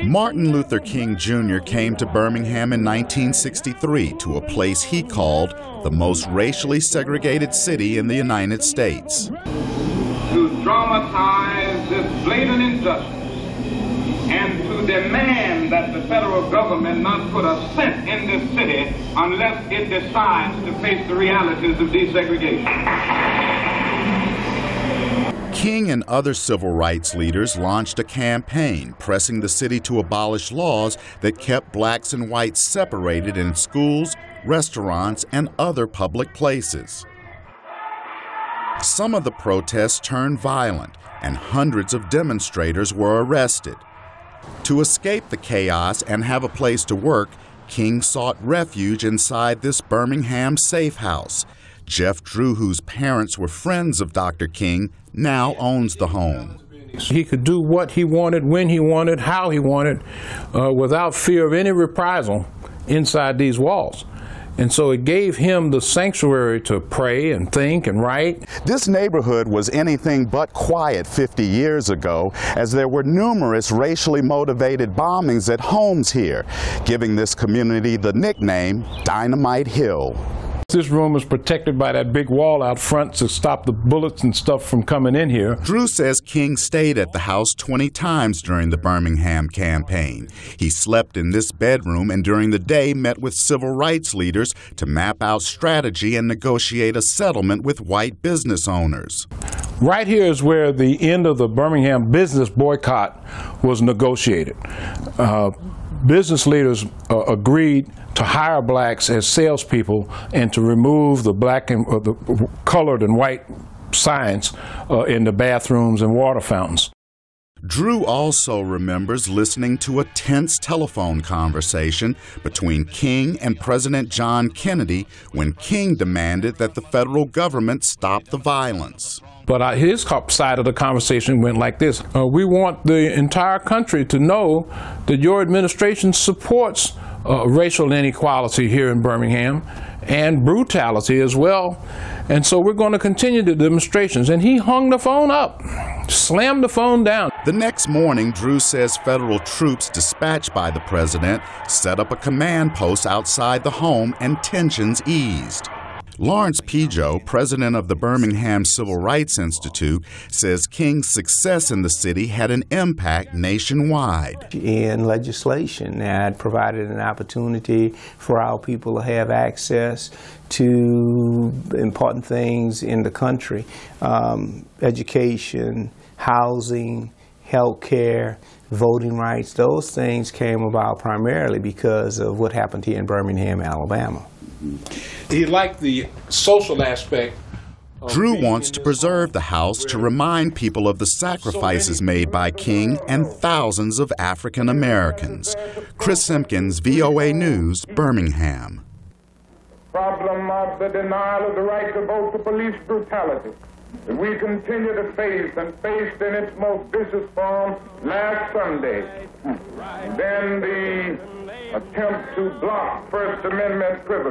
Martin Luther King Jr. came to Birmingham in 1963 to a place he called the most racially segregated city in the United States. To dramatize this blatant injustice and to demand that the federal government not put a cent in this city unless it decides to face the realities of desegregation. King and other civil rights leaders launched a campaign pressing the city to abolish laws that kept blacks and whites separated in schools, restaurants, and other public places. Some of the protests turned violent, and hundreds of demonstrators were arrested. To escape the chaos and have a place to work, King sought refuge inside this Birmingham safe house. Jeff Drew, whose parents were friends of Dr. King, now owns the home. He could do what he wanted, when he wanted, how he wanted, without fear of any reprisal inside these walls. And so it gave him the sanctuary to pray and think and write. This neighborhood was anything but quiet 50 years ago, as there were numerous racially motivated bombings at homes here, giving this community the nickname Dynamite Hill. This room is protected by that big wall out front to stop the bullets and stuff from coming in here. Drew says King stayed at the house 20 times during the Birmingham campaign. He slept in this bedroom and during the day met with civil rights leaders to map out strategy and negotiate a settlement with white business owners. Right here is where the end of the Birmingham business boycott was negotiated. Business leaders agreed to hire blacks as salespeople and to remove the black and the colored and white signs in the bathrooms and water fountains. Drew also remembers listening to a tense telephone conversation between King and President John Kennedy when King demanded that the federal government stop the violence. But his side of the conversation went like this. We want the entire country to know that your administration supports racial inequality here in Birmingham and brutality as well. And so we're going to continue the demonstrations. And he hung the phone up, slammed the phone down. The next morning, Drew says federal troops dispatched by the president set up a command post outside the home and tensions eased. Lawrence Pijeaux, president of the Birmingham Civil Rights Institute, says King's success in the city had an impact nationwide. In legislation that provided an opportunity for our people to have access to important things in the country, education, housing, health care, voting rights. Those things came about primarily because of what happened here in Birmingham, Alabama. He liked the social aspect. Drew wants to preserve the house to remind people of the sacrifices made by King and thousands of African Americans. Chris Simkins, VOA News, Birmingham. Problem of the denial of the right to vote to police brutality that we continue to face and faced in its most vicious form last Sunday. Then the attempt to block First Amendment privilege.